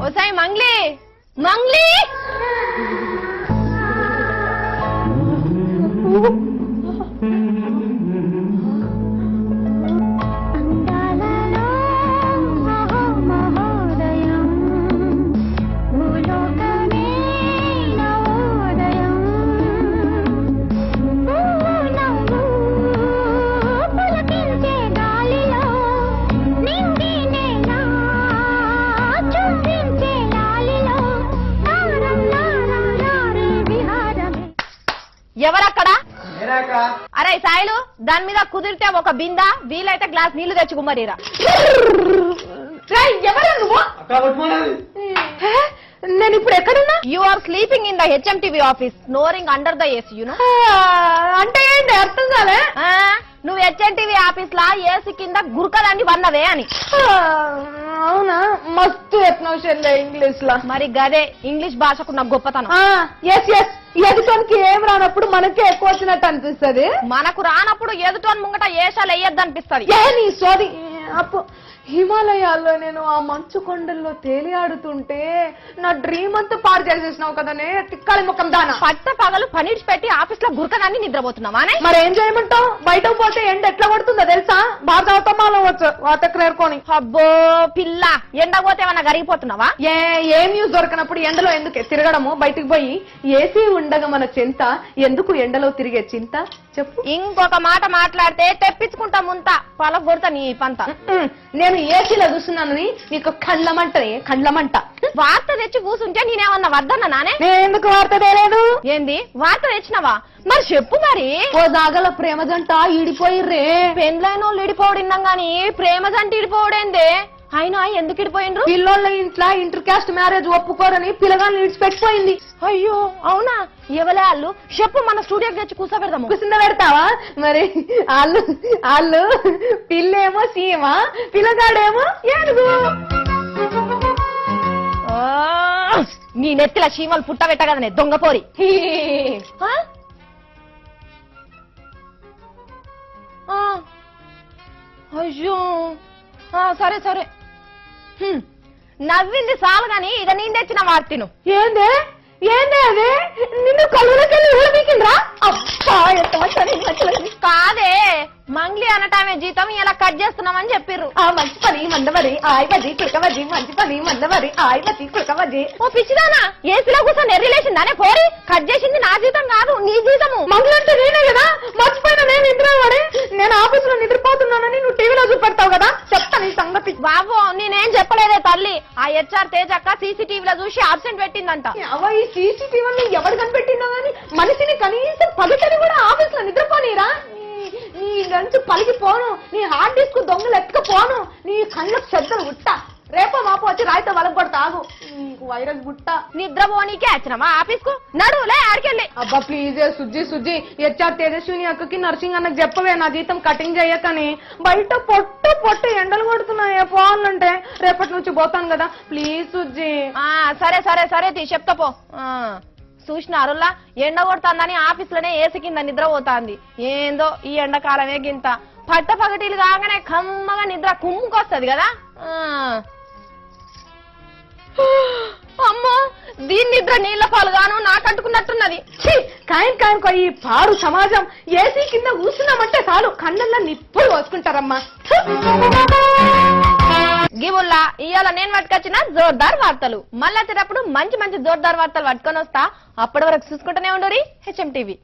ఓసాయి మంగ్లీ మంగ్లీ ఎవరక్కడ? అరే సాయిలు, దాని మీద కుదిరితే ఒక బిందా, వీలైతే గ్లాస్ నీళ్లు తెచ్చుకుమరిరా. ఎవరు నువ్వు? నేను ఇప్పుడు ఎక్కడున్నా? You are sleeping in the HMTV office, snoring under the AC. You know అంటే ఏంటి అర్థం కాలే? నువ్వు హెచ్ఎంటీవీ ఆఫీస్ లా ఏసీ కింద గురకదాన్ని వన్నవే అని. అవునా? మస్తు ఎట్నోషన్లే ఇంగ్లీష్ లా. మరి గదే ఇంగ్లీష్ భాషకు నాకు గొప్పతనం. ఎదుటోనికి ఏం రానప్పుడు మనకే ఎక్కువ వచ్చినట్టు అనిపిస్తుంది. మనకు రానప్పుడు ఎదుటోని ముంగట ఏషాలు వేయద్దు అనిపిస్తుంది. నీ సోది అప్పు. హిమాలయాల్లో నేను ఆ మంచు కొండల్లో తేలియాడుతుంటే నా డ్రీమ్ అంతా పాడు చేసేసినావు కదనే తిక్కాలి ముఖం దానా. పట్ట పగలు పనిడిచి పెట్టి ఆఫీస్ లో గురకదాన్ని నిద్రపోతున్నావా? మరి ఏం చేయమంటావు? బయటకు పోతే ఎండ ఎట్లా పడుతుందో తెలుసా? బాగా చదువుతామాలో వచ్చు వాతేరుకొని. అబ్బో పిల్ల, ఎండ పోతే ఏమన్నా గరిగిపోతున్నావా? ఏం న్యూస్ దొరకనప్పుడు ఎండలో ఎందుకు తిరగడము? బయటకు పోయి ఏసీ ఉండగా మన చింత ఎందుకు ఎండలో తిరిగే చింత చెప్పు. ఇంకొక మాట మాట్లాడితే తెప్పించుకుంటా ముంత పలగొడతా నీ పంత. నేను ఏసీలో చూస్తున్నానని నీకు కండ్లమంట వార్త తెచ్చి కూర్చుంటే నేనేమన్నా వద్దన్నా నానే? నేను ఎందుకు వార్త తేలేదు? ఏంది వార్త తెచ్చినవా? మరి చెప్పు. మరి ఓ జాగల ప్రేమ జంట ఈడిపోయిర్రే. పెండ్లైన వాళ్ళు ఇడిపోవడిన్నాం గాని ప్రేమ జంట ఇడిపోవడేందే? అయినా ఎందుకు ఇడిపోయిండ్రు? పిల్లోళ్ళ ఇంట్లో ఇంటర్ కాస్ట్ మ్యారేజ్ ఒప్పుకోరని పిల్లగాన్ని ఇడిచిపెట్టిపోయింది. అయ్యో అవునా? ఎవలే వాళ్ళు? చెప్పు, మన స్టూడియోకి తెచ్చి కూర్చోబెడదాము. కూర్చుంద పెడతావా? మరి వాళ్ళు పిల్లేమో సీమా, పిల్లగాడేమో ఏనుగు. నీ నెత్తిల చీమలు పుట్టబెట్ట కదనే దొంగపోరి. అయ్యో సరే సరే, నవ్వింది చాలు గాని ఇక నేను తెచ్చిన వార్తను. ఏందే ఏందే అది? నిన్ను కలుగులకెళ్ళి ఊళ్ళబీకిండ్రా? కాదే, మంగ్లీ అనటామే జీతం ఇలా కట్ చేస్తున్నామని చెప్పిర్రు. ఆ మంచి పని మందవరి ఆయవది కుడకవజీ, మంచి పని మందవరి ఆయవది కుడకవజీ. ఓ పిచ్చిదానా, ఏసీలో కూర్చొని ఎర్రిలేసిందానే పోరి? కట్ చేసింది నా జీతం కాదు, నీ జీతము. మంగ్లీ అంటే నేనే కదా, మర్చిపోయినా. నేను నిద్రవాడే, నేను ఆఫీస్ లో నిద్రపోతున్నానని నువ్వు టీవీలో చూపెడతావు కదా, చెప్తా నీ సంగతి. బాబు నేనేం చెప్పలేదే తల్లి. ఆ హెచ్ఆర్ తేజక్క సీసీటీవీలో చూసి అబ్సెంట్ పెట్టిందంట. ఈ సీసీటీవీని ఎవరు కనిపెట్టిందో గానీ మనిషిని కనీసం పలుకని కూడా ఆఫీస్ లో నిద్రపోనీరా? నీ గంచు పలికిపోను, నీ హార్డ్ డిస్క్ దొంగలు ఎత్తుకపోను, నీ కళ్ళకు శ్రద్ధలు గుట్ట. రేపో మాపో వచ్చి రాయితో వలగొడతా ఆగు, నీకు వైరస్ గుట్ట. నిద్రపోనీకే వచ్చినామా ఆఫీస్ కు? నడువులే ఆడికెళ్ళి. అబ్బా ప్లీజ్ సుజ్జి హెచ్ఆర్ తేజస్విని అక్కకి నర్సింగ్ అన్నకు చెప్పవే నా జీతం కటింగ్ చేయకని. బయట పొట్టు ఎండలు కొడుతున్నాయే, పోవాలంటే రేపటి నుంచి పోతాను కదా ప్లీజ్ సుజ్జి. సరే సరే సరే చెప్తాపో. చూసినారులా ఎండ కొడుతుందని ఆఫీస్ లోనే ఏసీ కింద నిద్ర పోతాంది. ఏందో ఈ ఎండాకాలమే గింత. పట్ట పగటిలు కాగానే కమ్మగా నిద్ర కుమ్ముకొస్తుంది కదా. అమ్మో, దీని నిద్ర నీళ్ల పాలుగాను నాకు అంటుకున్నట్టున్నది. కాయకో ఈ పాడు సమాజం. ఏసీ కింద కూర్చున్నామంటే చాలు కళ్ళల్లో నిప్పులు పోసుకుంటారమ్మా. గివుల్లా ఇవాళ నేను పట్టుకొచ్చిన జోర్దార్ వార్తలు. మళ్ళీ వచ్చేటప్పుడు మంచి మంచి జోర్దార్ వార్తలు పట్టుకొని వస్తా. అప్పటి వరకు చూసుకుంటూనే ఉండరు హెచ్ఎం టీవీ.